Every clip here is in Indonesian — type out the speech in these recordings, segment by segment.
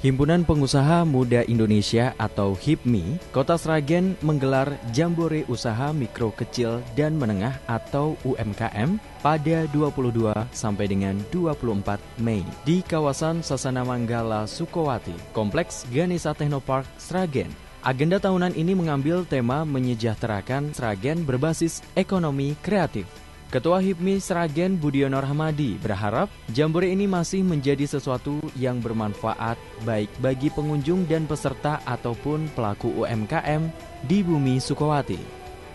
Himpunan Pengusaha Muda Indonesia atau HIPMI, Kota Sragen menggelar Jambore Usaha Mikro Kecil dan Menengah atau UMKM pada 22 sampai dengan 24 Mei di kawasan Sasana Manggala Sukowati, Kompleks Ganesha Technopark Sragen. Agenda tahunan ini mengambil tema menyejahterakan Sragen berbasis ekonomi kreatif. Ketua HIPMI Sragen Budiono Rahmadi berharap Jambore ini masih menjadi sesuatu yang bermanfaat baik bagi pengunjung dan peserta ataupun pelaku UMKM di bumi Sukowati.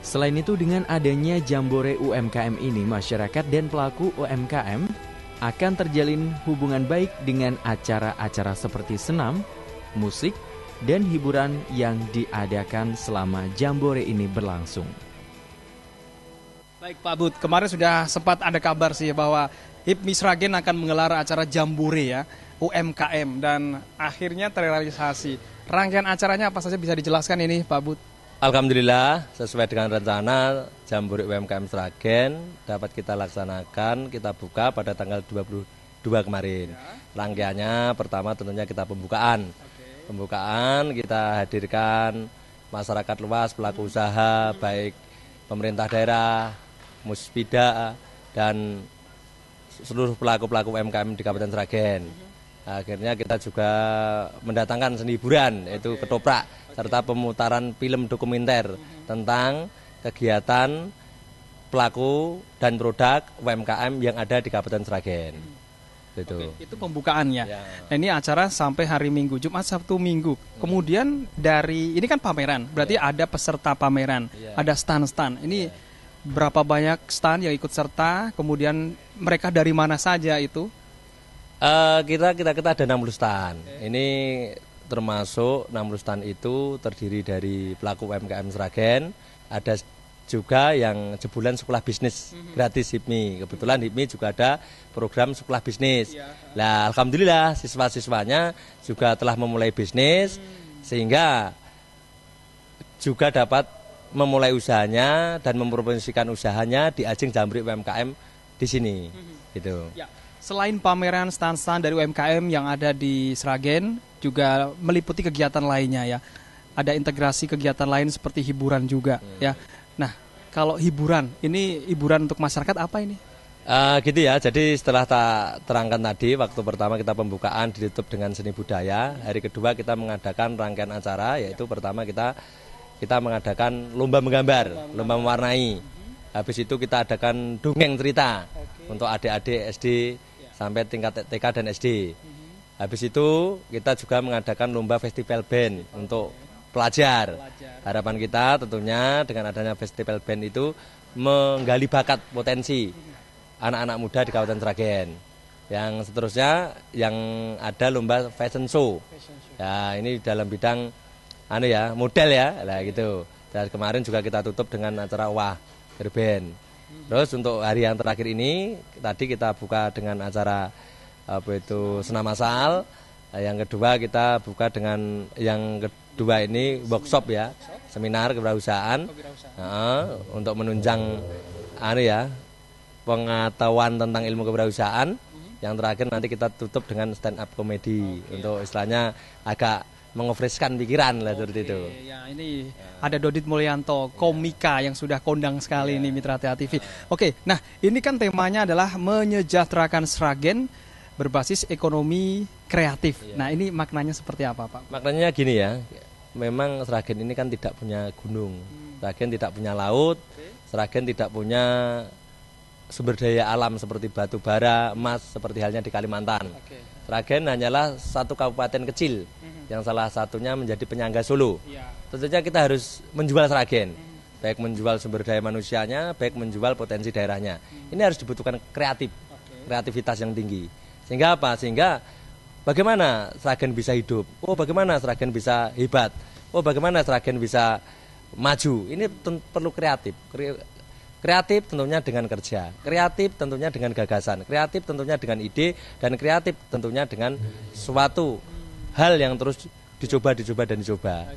Selain itu, dengan adanya Jambore UMKM ini, masyarakat dan pelaku UMKM akan terjalin hubungan baik dengan acara-acara seperti senam, musik, dan hiburan yang diadakan selama Jambore ini berlangsung. Baik Pak Bud, kemarin sudah sempat ada kabar sih bahwa HIPMI Sragen akan menggelar acara Jambore ya, UMKM, dan akhirnya terrealisasi. Rangkaian acaranya apa saja bisa dijelaskan ini Pak Bud? Alhamdulillah, sesuai dengan rencana Jambore UMKM Sragen dapat kita laksanakan, kita buka pada tanggal 22 kemarin. Rangkaiannya pertama tentunya kita pembukaan. Pembukaan kita hadirkan masyarakat luas, pelaku usaha, baik pemerintah daerah, Muspida, dan seluruh pelaku-pelaku UMKM di Kabupaten Sragen. Akhirnya kita juga mendatangkan seni hiburan, yaitu ketoprak, serta pemutaran film dokumenter tentang kegiatan pelaku dan produk UMKM yang ada di Kabupaten Sragen. Itu pembukaannya. Ya. Nah, ini acara sampai hari Minggu, Jumat, Sabtu, Minggu. Kemudian dari ini kan pameran, berarti ada peserta pameran, ada stand-stand. Ini berapa banyak stand yang ikut serta? Kemudian mereka dari mana saja itu? Kita ada 60 stand. Ini termasuk 60 stand itu terdiri dari pelaku UMKM Sragen, ada juga yang sebulan sekolah bisnis gratis HIPMI. Kebetulan HIPMI juga ada program sekolah bisnis. Nah, alhamdulillah siswa-siswanya juga telah memulai bisnis sehingga juga dapat memulai usahanya dan mempromosikan usahanya di ajang Jambore UMKM di sini. Gitu. Ya. Selain pameran stand-stand dari UMKM yang ada di Sragen, juga meliputi kegiatan lainnya ya. Ada integrasi kegiatan lain seperti hiburan juga ya. Nah, kalau hiburan, ini hiburan untuk masyarakat apa ini? Gitu ya, jadi setelah tak terangkan tadi, waktu pertama kita pembukaan ditutup dengan seni budaya. Hari kedua kita mengadakan rangkaian acara, yaitu pertama kita mengadakan lomba menggambar, lomba mewarnai. Habis itu kita adakan dongeng cerita untuk adik-adik SD sampai tingkat TK dan SD. Habis itu kita juga mengadakan lomba festival band untuk pelajar. Harapan kita tentunya dengan adanya festival band itu menggali bakat potensi anak-anak muda di Kabupaten Sragen. Yang seterusnya yang ada lomba fashion show. Ya, ini dalam bidang model ya, lah gitu. Dan kemarin juga kita tutup dengan acara Wah Gerben. Terus untuk hari yang terakhir ini tadi kita buka dengan acara senam massal. Yang kedua kita buka dengan kedua ini workshop ya, seminar kewirausahaan untuk menunjang pengetahuan tentang ilmu kewirausahaan. Yang terakhir nanti kita tutup dengan stand up komedi untuk istilahnya agak mengofreskan pikiran lah seperti itu. Ya, ini ada Dodit Mulyanto, komika yang sudah kondang sekali ini Mitra TA TV. Oke, nah ini kan temanya adalah menyejahterakan Sragen berbasis ekonomi kreatif. Nah, ini maknanya seperti apa, Pak? Maknanya gini ya. Memang Sragen ini kan tidak punya gunung, Sragen tidak punya laut, Sragen tidak punya sumber daya alam seperti batu bara, emas seperti halnya di Kalimantan. Sragen hanyalah satu kabupaten kecil yang salah satunya menjadi penyangga Solo. Tentunya kita harus menjual Sragen, baik menjual sumber daya manusianya, baik menjual potensi daerahnya. Ini harus dibutuhkan kreativitas yang tinggi. Sehingga apa? Sehingga bagaimana Sragen bisa hidup? Oh, bagaimana Sragen bisa hebat? Oh, bagaimana Sragen bisa maju? Ini perlu kreatif. Kreatif tentunya dengan kerja, kreatif tentunya dengan gagasan, kreatif tentunya dengan ide, dan kreatif tentunya dengan suatu hal yang terus dicoba.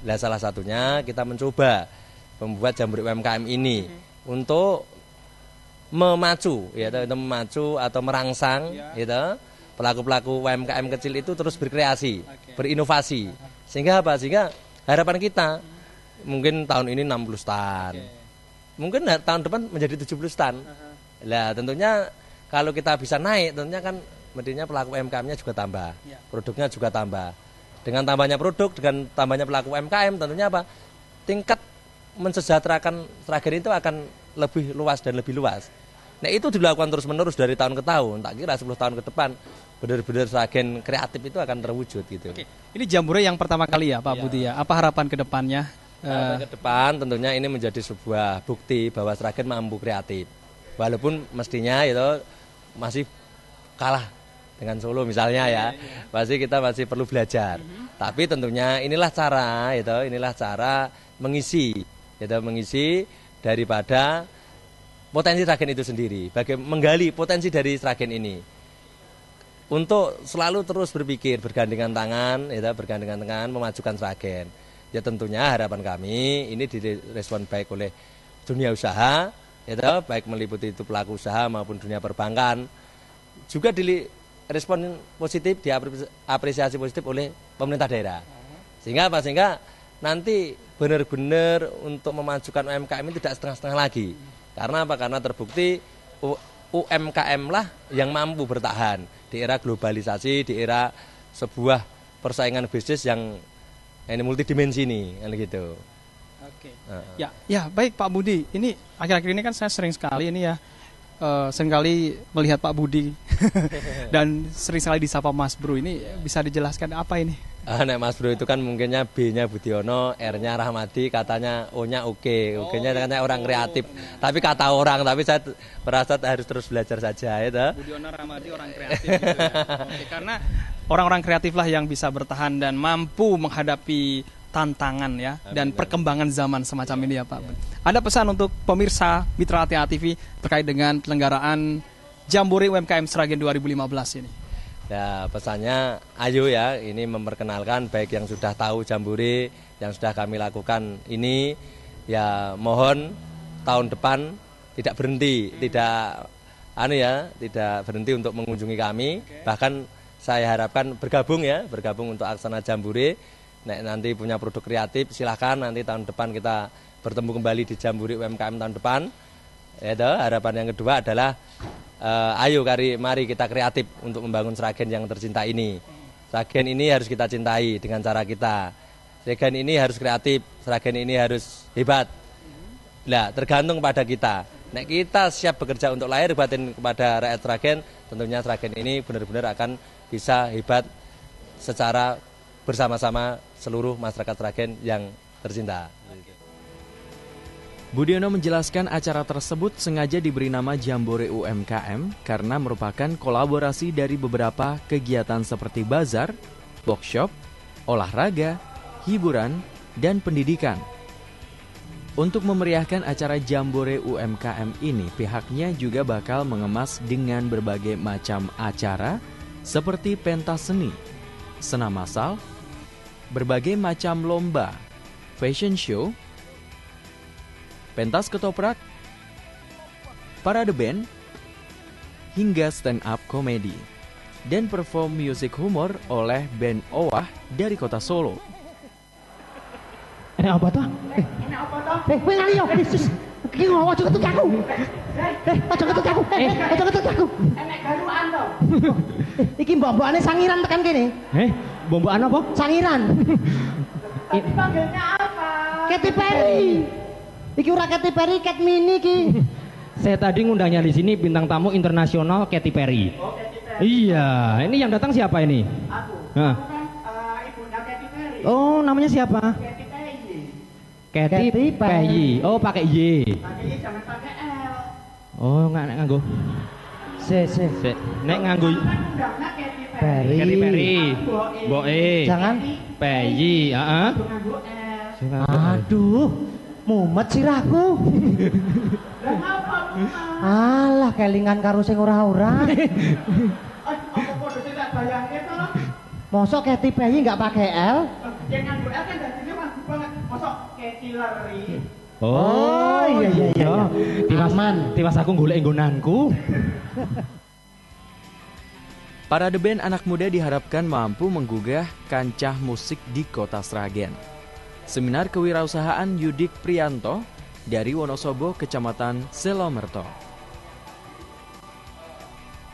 Nah, salah satunya kita mencoba membuat Jambore UMKM ini untuk memacu atau merangsang pelaku-pelaku UMKM kecil itu terus berkreasi, berinovasi. Sehingga apa? Sehingga harapan kita mungkin tahun ini 60 stan. Mungkin tahun depan menjadi 70 stan. Nah, tentunya kalau kita bisa naik, tentunya kan mestinya pelaku UMKM-nya juga tambah. Produknya juga tambah. Dengan tambahnya produk, dengan tambahnya pelaku UMKM, tentunya apa? Tingkat mensejahterakan Sragen itu akan lebih luas dan lebih luas. Nah, itu dilakukan terus-menerus dari tahun ke tahun. Tak kira 10 tahun ke depan benar-benar Sragen kreatif itu akan terwujud gitu. Oke. Ini Jambore yang pertama kali ya Pak Budi ya. Apa harapan ke depannya? Harapan ke depan tentunya ini menjadi sebuah bukti bahwa Sragen mampu kreatif. Walaupun mestinya itu masih kalah dengan Solo misalnya ya. Pasti kita masih perlu belajar. Tapi tentunya inilah cara mengisi daripada potensi Sragen itu sendiri. Bagaimana menggali potensi dari Sragen ini. Untuk selalu terus berpikir bergandengan tangan, memajukan Sragen. Ya tentunya harapan kami ini direspon baik oleh dunia usaha, baik meliputi itu pelaku usaha maupun dunia perbankan. Juga direspon positif, diapresiasi positif oleh pemerintah daerah. Sehingga nanti benar-benar untuk memajukan UMKM ini tidak setengah-setengah lagi. Karena apa? Karena terbukti UMKM lah yang mampu bertahan di era globalisasi, di era sebuah persaingan bisnis yang ini multidimensi nih, kan gitu. Oke. Ya baik Pak Budi. Ini akhir-akhir ini kan saya sering sekali ini ya, seringkali melihat Pak Budi dan sering sekali disapa Mas Bro. Ini bisa dijelaskan apa ini? Nek Mas Bro itu kan mungkinnya B-nya Budiono, R-nya Rahmadi, katanya O-nya Oke. Oke-nya katanya orang kreatif. Tapi kata orang, tapi saya merasa harus terus belajar saja itu. Budiono Rahmadi orang kreatif gitu ya. Oke, karena orang-orang kreatif lah yang bisa bertahan dan mampu menghadapi tantangan ya. Amin, dan perkembangan zaman semacam ini ya Pak. Ada pesan untuk pemirsa Mitra ATA TV terkait dengan penyelenggaraan Jambore UMKM Sragen 2015 ini? Ya, pesannya ayo ya, ini memperkenalkan baik yang sudah tahu Jambore, yang sudah kami lakukan ini, ya mohon tahun depan tidak berhenti, tidak berhenti untuk mengunjungi kami. Bahkan saya harapkan bergabung untuk Aksana Jambore. Nanti punya produk kreatif, silahkan nanti tahun depan kita bertemu kembali di Jambore UMKM tahun depan. Harapan yang kedua adalah mari kita kreatif untuk membangun Sragen yang tercinta ini. Sragen ini harus kita cintai dengan cara kita. Sragen ini harus kreatif, Sragen ini harus hebat. Nah, tergantung pada kita. Nek kita siap bekerja untuk lahir batin kepada rakyat Sragen, tentunya Sragen ini benar-benar akan bisa hebat secara bersama-sama seluruh masyarakat Sragen yang tercinta. Budiono menjelaskan acara tersebut sengaja diberi nama Jambore UMKM karena merupakan kolaborasi dari beberapa kegiatan seperti bazar, workshop, olahraga, hiburan, dan pendidikan. Untuk memeriahkan acara Jambore UMKM ini, pihaknya juga bakal mengemas dengan berbagai macam acara seperti pentas seni, senam massal, berbagai macam lomba, fashion show, pentas ketoprak, parade band, hingga stand up komedi, dan perform musik humor oleh band Owah dari kota Solo. Ini apa toh? Ini apa toh? Kowe ngali yo, Yesus. Iki ngowo aja ketut aku. Aja ketut aku. Aja ketut aku. Enek garukan to. Iki mbok-mbokane sangiran tekan kene. Mbok-mbokan apa? Sangiran. Panggilnya apa? Katy Perry. Iki ora Katy Perry, Cat Mini iki. Saya tadi ngundangnya di sini bintang tamu internasional Katy Perry. Oh, Katy Perry. Iya, ini yang datang siapa ini? Aku. Nah. Ibunya Katy Perry. Oh, namanya siapa? Katy Perry. Katy Perry. Oh, pakai Y. Pakai Y, jangan pakai L. Oh, enggak nganggo. Nek nganggo Perry. Katy Perry. Boe. Jangan Perry, heeh. Aduh. Mumet sirahku. Alah kelingan karo sing ora-ora. Apa padha sing tak bayangke to? Mosok Katy Perry enggak pakai L? Yang nganggo L kan dadinya maju banget. Mosok Katy Perry. Oh iya. Tiwas aku golek nggonanku. Parade band anak muda diharapkan mampu menggugah kancah musik di Kota Sragen. Seminar Kewirausahaan Yudik Priyanto dari Wonosobo, Kecamatan Selomerto.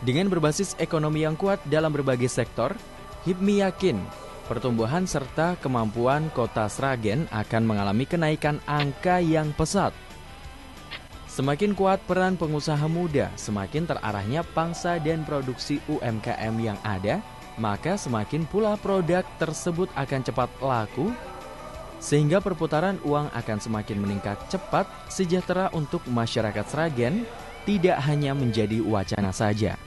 Dengan berbasis ekonomi yang kuat dalam berbagai sektor, HIPMI yakin pertumbuhan serta kemampuan Kota Sragen akan mengalami kenaikan angka yang pesat. Semakin kuat peran pengusaha muda, semakin terarahnya pangsa dan produksi UMKM yang ada, maka semakin pula produk tersebut akan cepat laku, sehingga perputaran uang akan semakin meningkat cepat, sejahtera untuk masyarakat Sragen tidak hanya menjadi wacana saja.